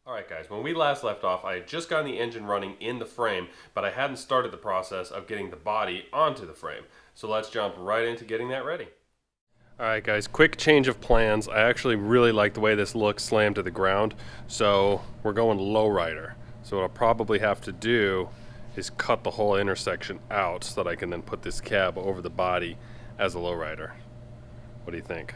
Alright guys, when we last left off, I had just gotten the engine running in the frame, but I hadn't started the process of getting the body onto the frame. So let's jump right into getting that ready. Alright guys, quick change of plans. I actually really like the way this looks slammed to the ground, so we're going lowrider. So what I'll probably have to do is cut the whole intersection out so that I can then put this cab over the body as a lowrider. What do you think?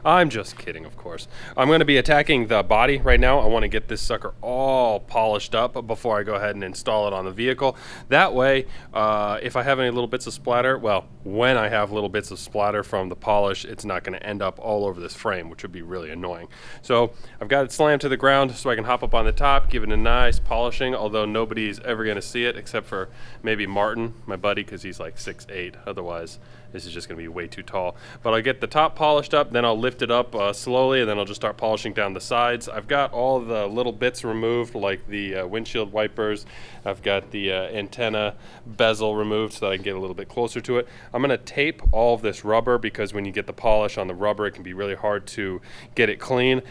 I'm just kidding, of course. I'm going to be attacking the body right now. I want to get this sucker all polished up before I go ahead and install it on the vehicle. That way, if I have any little bits of splatter, well, when I have little bits of splatter from the polish, it's not going to end up all over this frame, which would be really annoying. So I've got it slammed to the ground so I can hop up on the top, give it a nice polishing, although nobody's ever going to see it except for maybe Martin, my buddy, because he's like 6'8". Otherwise, this is just going to be way too tall. But I'll get the top polished up, then I'll lift it up slowly, and then I'll just start polishing down the sides. I've got all the little bits removed, like the windshield wipers. I've got the antenna bezel removed so that I can get a little bit closer to it. I'm going to tape all of this rubber because when you get the polish on the rubber, it can be really hard to get it clean.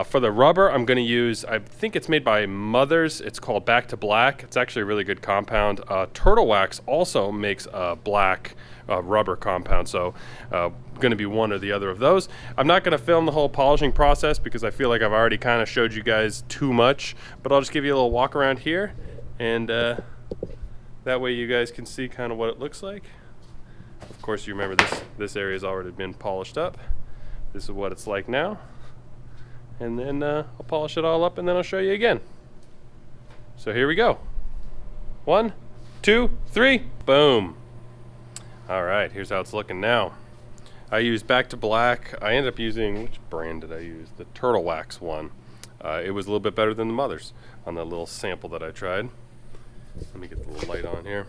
For the rubber, I'm going to use, I think it's made by Mothers. It's called Back to Black. It's actually a really good compound. Turtle Wax also makes black rubber compound, so going to be one or the other of those. I'm not going to film the whole polishing process because I feel like I've already kind of showed you guys too much, but I'll just give you a little walk around here, and that way you guys can see kind of what it looks like. Of course, you remember this area has already been polished up. This is what it's like now, and then I'll polish it all up and then I'll show you again. So here we go. 1, 2, 3, boom. Alright, here's how it's looking now. I used Back to Black. I ended up using, which brand did I use? The Turtle Wax one. It was a little bit better than the Mothers on that little sample that I tried. Let me get the little light on here.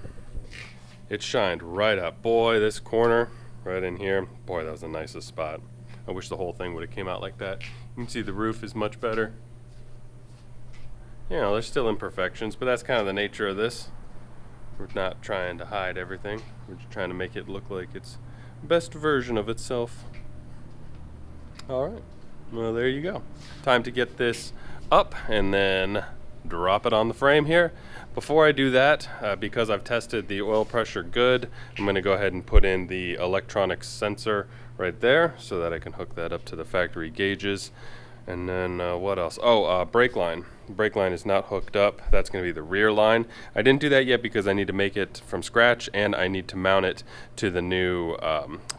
It shined right up. Boy, this corner right in here, boy, that was the nicest spot. I wish the whole thing would have came out like that. You can see the roof is much better. You know, there's still imperfections, but that's kind of the nature of this. We're not trying to hide everything. We're just trying to make it look like it's the best version of itself. Alright, well there you go. Time to get this up and then drop it on the frame here. Before I do that, because I've tested the oil pressure good, I'm going to go ahead and put in the electronic sensor right there so that I can hook that up to the factory gauges. And then what else? Oh, brake line. Brake line is not hooked up. That's going to be the rear line. I didn't do that yet because I need to make it from scratch and I need to mount it to the new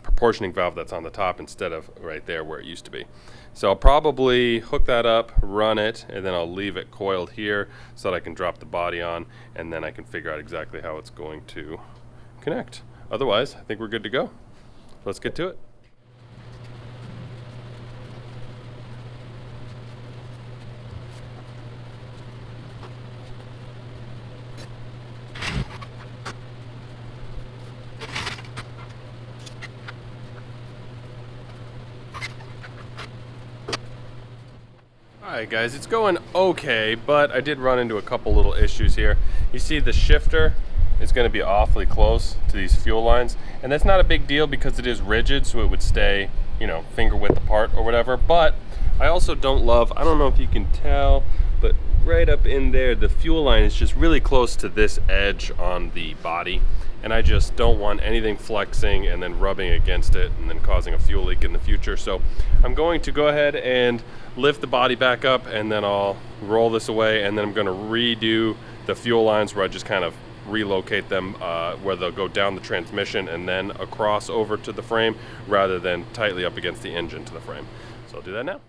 proportioning valve that's on the top instead of right there where it used to be. So I'll probably hook that up, run it, and then I'll leave it coiled here so that I can drop the body on, and then I can figure out exactly how it's going to connect. Otherwise, I think we're good to go. Let's get to it. Alright guys, it's going okay, but I did run into a couple little issues here. You see the shifter is going to be awfully close to these fuel lines, and that's not a big deal because it is rigid, so it would stay, you know, finger width apart or whatever. But I also don't love, I don't know if you can tell, but right up in there, the fuel line is just really close to this edge on the body. And I just don't want anything flexing and then rubbing against it and then causing a fuel leak in the future. So I'm going to go ahead and lift the body back up, and then I'll roll this away, and then I'm going to redo the fuel lines where I just kind of relocate them where they'll go down the transmission and then across over to the frame rather than tightly up against the engine to the frame. So I'll do that now.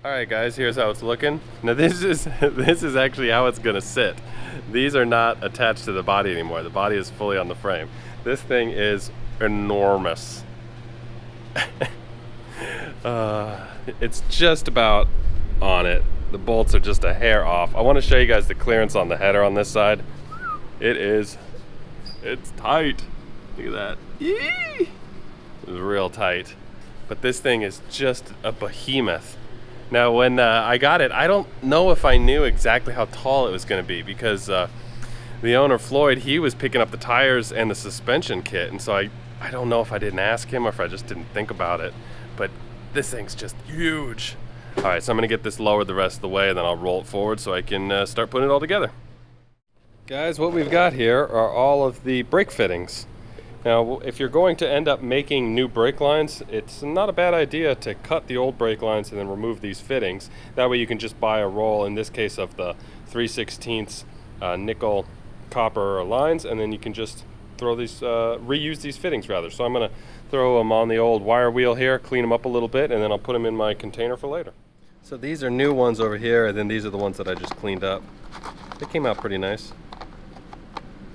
Alright guys, here's how it's looking. Now this is actually how it's gonna sit. These are not attached to the body anymore. The body is fully on the frame. This thing is enormous. It's just about on it. The bolts are just a hair off. I want to show you guys the clearance on the header on this side. It's tight. Look at that. Yee! It's real tight. But this thing is just a behemoth. Now when I got it, I don't know if I knew exactly how tall it was going to be because the owner, Floyd, he was picking up the tires and the suspension kit, and so I don't know if I didn't ask him or if I just didn't think about it, but this thing's just huge. All right, so I'm gonna get this lowered the rest of the way, and then I'll roll it forward so I can start putting it all together. Guys, what we've got here are all of the brake fittings. Now, if you're going to end up making new brake lines, it's not a bad idea to cut the old brake lines and then remove these fittings. That way you can just buy a roll, in this case of the 3/16 nickel copper lines, and then you can just throw these, reuse these fittings rather. So I'm gonna throw them on the old wire wheel here, clean them up a little bit, and then I'll put them in my container for later. So these are new ones over here, and then these are the ones that I just cleaned up. They came out pretty nice.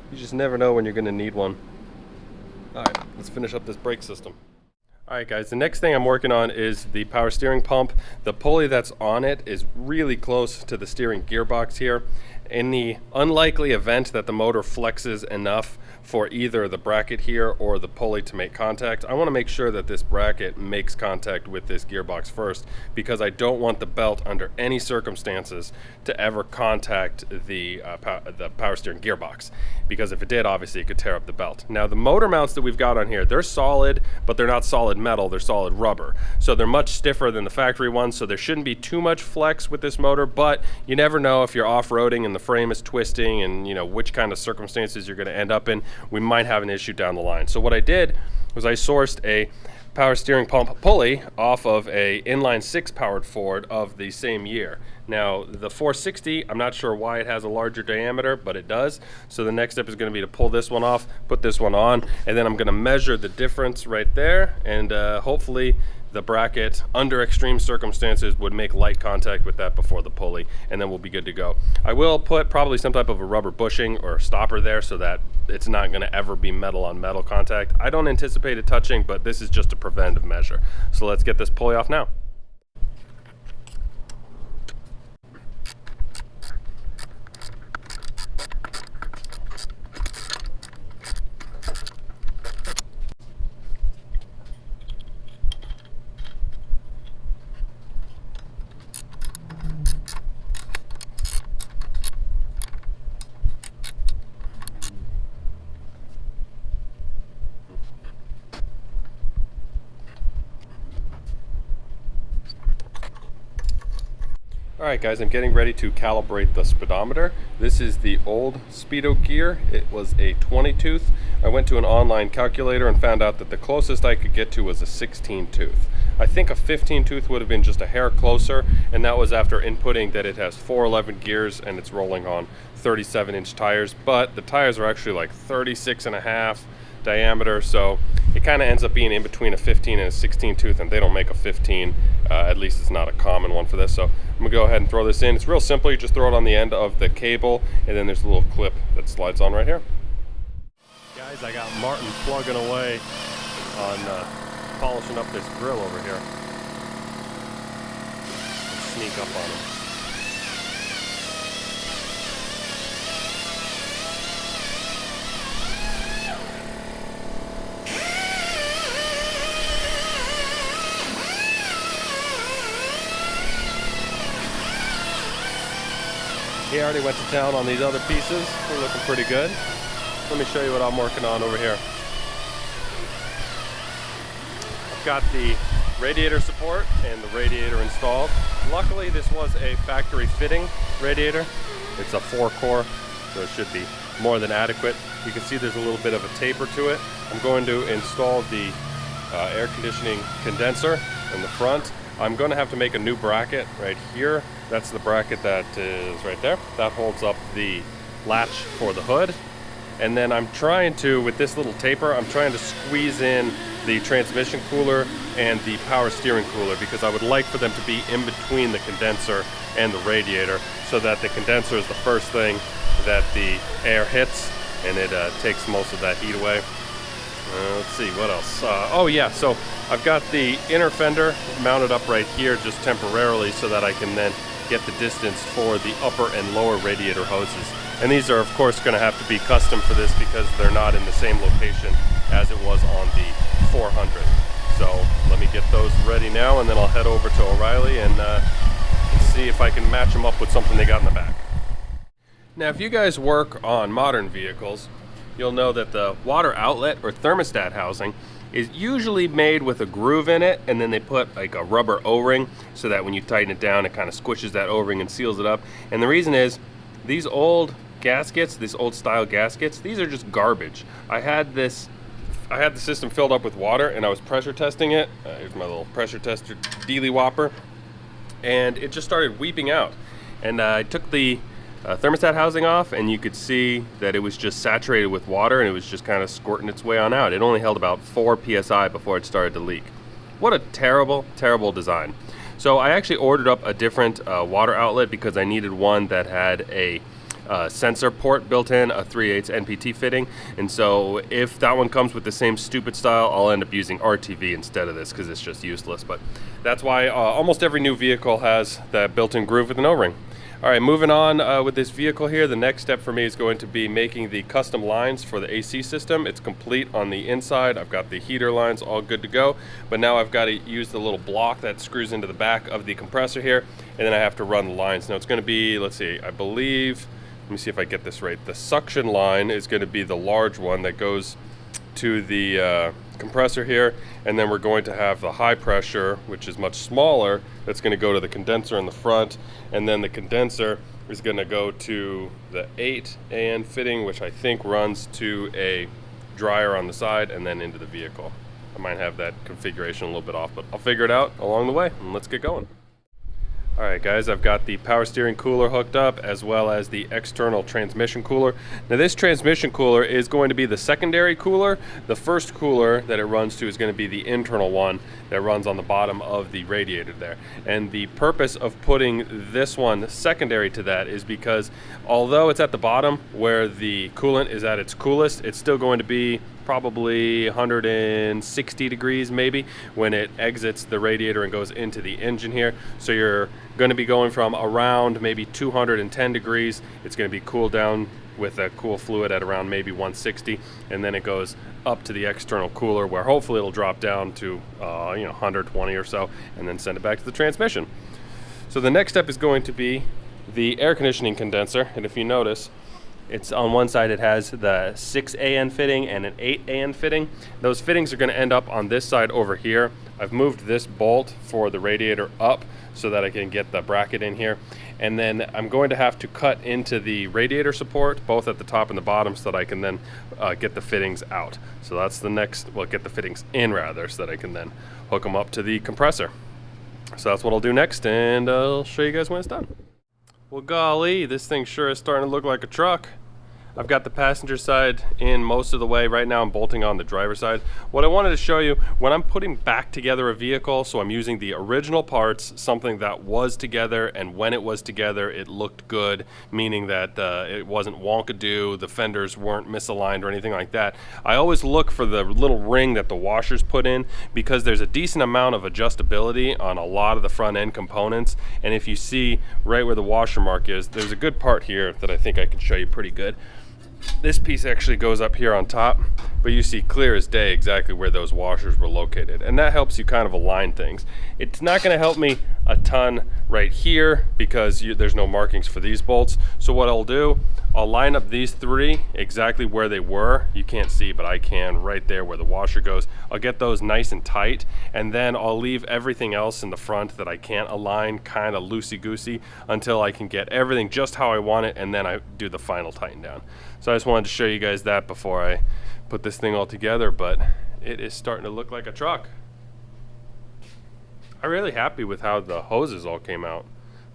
You just never know when you're gonna need one. All right, let's finish up this brake system. All right, guys, the next thing I'm working on is the power steering pump. The pulley that's on it is really close to the steering gearbox here. In the unlikely event that the motor flexes enough for either the bracket here or the pulley to make contact, I want to make sure that this bracket makes contact with this gearbox first, because I don't want the belt under any circumstances to ever contact the power steering gearbox, because if it did, obviously it could tear up the belt. Now, the motor mounts that we've got on here, they're solid, but they're not solid metal, they're solid rubber. So they're much stiffer than the factory ones, so there shouldn't be too much flex with this motor, but you never know if you're off-roading and the frame is twisting and you know which kind of circumstances you're going to end up in. We might have an issue down the line. So what I did was I sourced a power steering pump pulley off of a inline 6 powered Ford of the same year. Now the 460, I'm not sure why it has a larger diameter, but it does. So the next step is going to be to pull this one off, put this one on, and then I'm going to measure the difference right there, and hopefully the bracket under extreme circumstances would make light contact with that before the pulley, and then we'll be good to go. I will put probably some type of a rubber bushing or stopper there so that it's not going to ever be metal on metal contact. I don't anticipate it touching, but this is just a preventive measure. So let's get this pulley off now. Alright guys, I'm getting ready to calibrate the speedometer. This is the old Speedo gear. It was a 20 tooth. I went to an online calculator and found out that the closest I could get to was a 16 tooth. I think a 15 tooth would have been just a hair closer, and that was after inputting that it has 411 gears and it's rolling on 37-inch tires, but the tires are actually like 36.5 diameter, so it kind of ends up being in between a 15 and a 16 tooth, and they don't make a 15. At least it's not a common one for this. So I'm gonna go ahead and throw this in. It's real simple. You just throw it on the end of the cable, and then there's a little clip that slides on right here. Guys, I got Martin plugging away on polishing up this grill over here. Let's sneak up on him. He already went to town on these other pieces. They're looking pretty good. Let me show you what I'm working on over here. I've got the radiator support and the radiator installed. Luckily, this was a factory fitting radiator. It's a 4-core, so it should be more than adequate. You can see there's a little bit of a taper to it. I'm going to install the air conditioning condenser in the front. I'm going to have to make a new bracket right here. That's the bracket that is right there. That holds up the latch for the hood. And then I'm trying to, with this little taper, I'm trying to squeeze in the transmission cooler and the power steering cooler, because I would like for them to be in between the condenser and the radiator, so that the condenser is the first thing that the air hits, and it takes most of that heat away. Let's see, what else? Oh yeah, so I've got the inner fender mounted up right here just temporarily so that I can then get the distance for the upper and lower radiator hoses. And these are of course going to have to be custom for this because they're not in the same location as it was on the 400. So let me get those ready now, and then I'll head over to O'Reilly and see if I can match them up with something they got in the back. Now if you guys work on modern vehicles, you'll know that the water outlet or thermostat housing is usually made with a groove in it, and then they put like a rubber O-ring so that when you tighten it down, it kind of squishes that O-ring and seals it up. And the reason is, these old gaskets, these old style gaskets, these are just garbage. I had the system filled up with water, and I was pressure testing it. Here's my little pressure tester dealy whopper, and it just started weeping out. And I took the thermostat housing off, and you could see that it was just saturated with water, and it was just kind of squirting its way on out. It only held about 4 psi before it started to leak. What a terrible, terrible design. So I actually ordered up a different water outlet because I needed one that had a sensor port built in, a 3/8 NPT fitting, and so if that one comes with the same stupid style, I'll end up using RTV instead of this because it's just useless. But that's why almost every new vehicle has that built-in groove with an O-ring. All right, moving on with this vehicle here, the next step for me is going to be making the custom lines for the AC system. It's complete on the inside. I've got the heater lines all good to go, but now I've got to use the little block that screws into the back of the compressor here, and then I have to run the lines. Now it's going to be, let's see, I believe, let me see if I get this right. The suction line is going to be the large one that goes to the compressor here, and then we're going to have the high pressure, which is much smaller, that's going to go to the condenser in the front, and then the condenser is going to go to the 8 AN fitting, which I think runs to a dryer on the side and then into the vehicle. I might have that configuration a little bit off, but I'll figure it out along the way, and let's get going. Alright guys, I've got the power steering cooler hooked up as well as the external transmission cooler. Now this transmission cooler is going to be the secondary cooler. The first cooler that it runs to is going to be the internal one that runs on the bottom of the radiator there. And the purpose of putting this one secondary to that is because although it's at the bottom where the coolant is at its coolest, it's still going to be probably 160 degrees maybe when it exits the radiator and goes into the engine here. So you're going to be going from around maybe 210 degrees. It's going to be cooled down with a cool fluid at around maybe 160, and then it goes up to the external cooler where hopefully it'll drop down to 120 or so, and then send it back to the transmission. So the next step is going to be the air conditioning condenser, and if you notice, it's on one side it has the 6 AN fitting and an 8 AN fitting. Those fittings are going to end up on this side over here. I've moved this bolt for the radiator up so that I can get the bracket in here. And then I'm going to have to cut into the radiator support, both at the top and the bottom, so that I can then get the fittings out. So that's the next, well, get the fittings in rather, so that I can then hook them up to the compressor. So that's what I'll do next, and I'll show you guys when it's done. Well, golly, this thing sure is starting to look like a truck. I've got the passenger side in most of the way. Right now I'm bolting on the driver's side. What I wanted to show you, when I'm putting back together a vehicle, so I'm using the original parts, something that was together, and when it was together it looked good, meaning that it wasn't wonkadoo, the fenders weren't misaligned or anything like that. I always look for the little ring that the washers put in, because there's a decent amount of adjustability on a lot of the front end components, and if you see right where the washer mark is, there's a good part here that I think I can show you pretty good. This piece actually goes up here on top, but you see clear as day exactly where those washers were located, and that helps you kind of align things. It's not going to help me a ton right here because there's no markings for these bolts. So what I'll do, I'll line up these three exactly where they were. You can't see, but I can, right there where the washer goes. I'll get those nice and tight, and then I'll leave everything else in the front that I can't align kind of loosey-goosey until I can get everything just how I want it, and then I do the final tighten down. So I just wanted to show you guys that before I put this thing all together, but it is starting to look like a truck. I'm really happy with how the hoses all came out.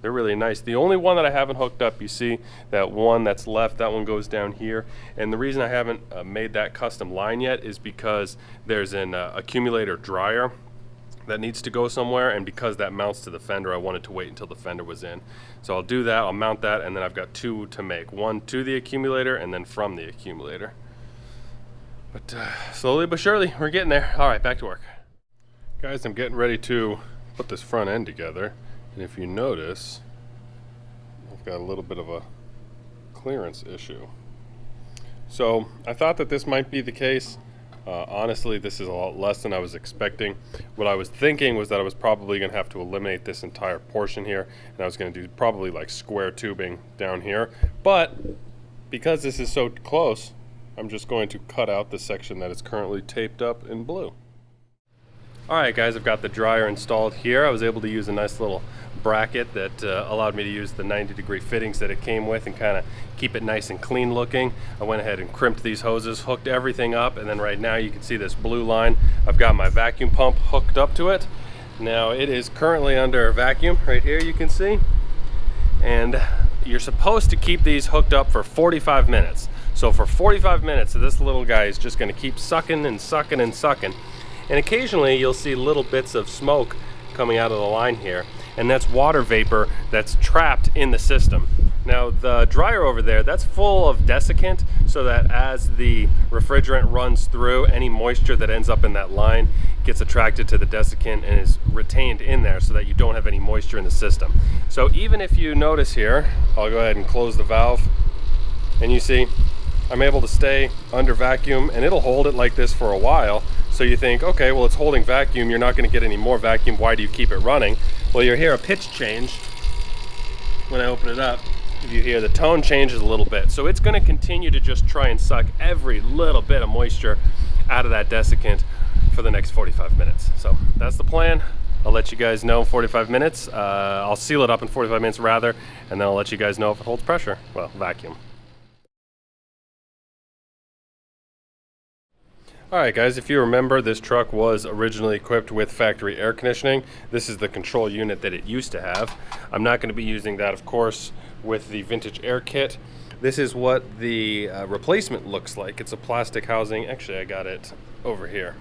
They're really nice. The only one that I haven't hooked up, you see that one that's left, that one goes down here. And the reason I haven't made that custom line yet is because there's an accumulator dryer that needs to go somewhere, and because that mounts to the fender, I wanted to wait until the fender was in. So I'll do that, I'll mount that, and then I've got two to make. One to the accumulator and then from the accumulator. But slowly but surely, we're getting there. All right, back to work. Guys, I'm getting ready to put this front end together, and if you notice, I've got a little bit of a clearance issue. So I thought that this might be the case. Honestly, this is a lot less than I was expecting. What I was thinking was that I was probably going to have to eliminate this entire portion here, and I was going to do probably like square tubing down here. But because this is so close, I'm just going to cut out the section that is currently taped up in blue. Alright guys, I've got the dryer installed here. I was able to use a nice little bracket that allowed me to use the 90-degree fittings that it came with and kind of keep it nice and clean looking. I went ahead and crimped these hoses, hooked everything up, and then right now you can see this blue line. I've got my vacuum pump hooked up to it. Now it is currently under vacuum right here, you can see. And you're supposed to keep these hooked up for 45 minutes. So for 45 minutes, this little guy is just going to keep sucking and sucking and sucking. And occasionally you'll see little bits of smoke coming out of the line here, and that's water vapor that's trapped in the system. Now the dryer over there, that's full of desiccant, so that as the refrigerant runs through, any moisture that ends up in that line gets attracted to the desiccant and is retained in there so that you don't have any moisture in the system. So even if you notice here, I'll go ahead and close the valve, and you see I'm able to stay under vacuum, and it'll hold it like this for a while. So you think, okay, well, it's holding vacuum, you're not going to get any more vacuum, why do you keep it running? Well, you'll hear a pitch change when I open it up. You hear the tone changes a little bit. So it's going to continue to just try and suck every little bit of moisture out of that desiccant for the next 45 minutes. So that's the plan. I'll let you guys know in 45 minutes. I'll seal it up in 45 minutes rather, and then I'll let you guys know if it holds pressure. Well, vacuum. Alright guys, if you remember, this truck was originally equipped with factory air conditioning. This is the control unit that it used to have. I'm not going to be using that, of course, with the vintage air kit. This is what the replacement looks like. It's a plastic housing. Actually, I got it over here.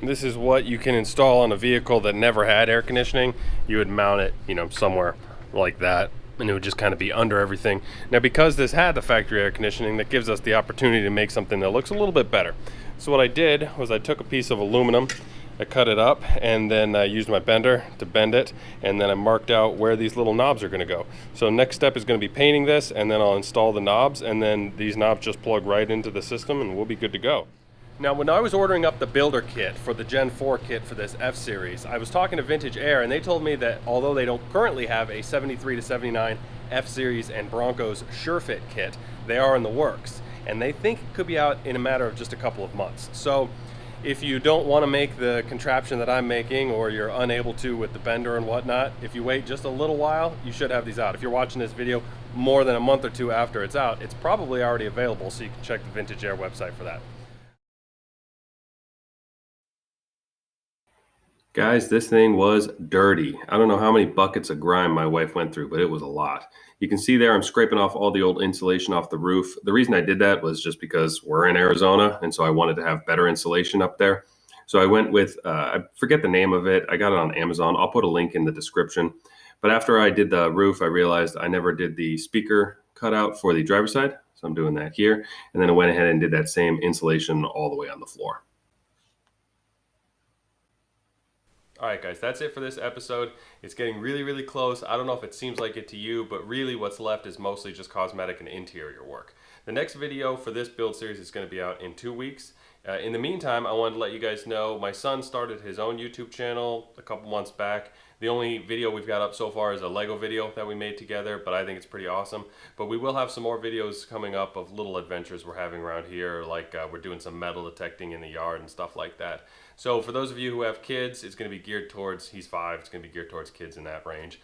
This is what you can install on a vehicle that never had air conditioning. You would mount it, you know, somewhere like that, and it would just kind of be under everything. Now, because this had the factory air conditioning, that gives us the opportunity to make something that looks a little bit better. So what I did was I took a piece of aluminum, I cut it up, and then I used my bender to bend it, and then I marked out where these little knobs are going to go. So next step is going to be painting this, and then I'll install the knobs, and then these knobs just plug right into the system, and we'll be good to go. Now, when I was ordering up the builder kit for the Gen 4 kit for this F-Series, I was talking to Vintage Air, and they told me that although they don't currently have a 73 to 79 F-Series and Broncos SureFit kit, they are in the works, and they think it could be out in a matter of just a couple of months. So if you don't want to make the contraption that I'm making, or you're unable to with the bender and whatnot, if you wait just a little while, you should have these out. If you're watching this video more than a month or two after it's out, it's probably already available, so you can check the Vintage Air website for that. Guys, this thing was dirty. I don't know how many buckets of grime my wife went through, but it was a lot. You can see there I'm scraping off all the old insulation off the roof. The reason I did that was just because we're in Arizona, and so I wanted to have better insulation up there. So I went with, I forget the name of it. I got it on Amazon. I'll put a link in the description. But after I did the roof, I realized I never did the speaker cutout for the driver's side. So I'm doing that here. And then I went ahead and did that same insulation all the way on the floor. Alright guys, that's it for this episode. It's getting really, really close. I don't know if it seems like it to you, but really what's left is mostly just cosmetic and interior work. The next video for this build series is going to be out in 2 weeks. In the meantime, I wanted to let you guys know my son started his own YouTube channel a couple months back. The only video we've got up so far is a Lego video that we made together, but I think it's pretty awesome. But we will have some more videos coming up of little adventures we're having around here, like we're doing some metal detecting in the yard and stuff like that. So for those of you who have kids, it's going to be geared towards, he's 5, it's going to be geared towards kids in that range.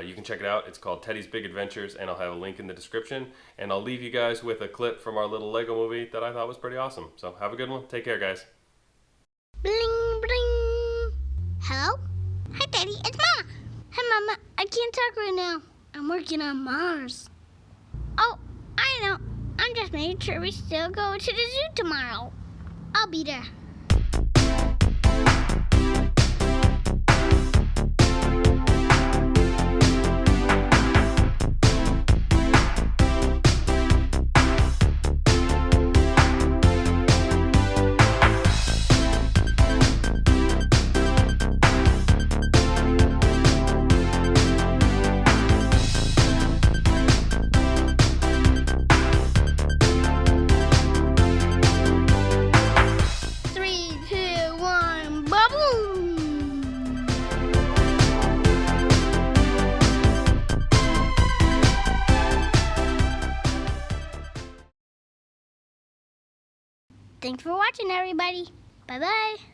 You can check it out. It's called Teddy's Big Adventures, and I'll have a link in the description. And I'll leave you guys with a clip from our little Lego movie that I thought was pretty awesome. So have a good one. Take care, guys. Bling, bling. Hello? Hi, Daddy. It's Mama. Hi, Mama. I can't talk right now. I'm working on Mars. Oh, I know. I'm just making sure we still go to the zoo tomorrow. I'll be there. Thanks for watching, everybody. Bye-bye.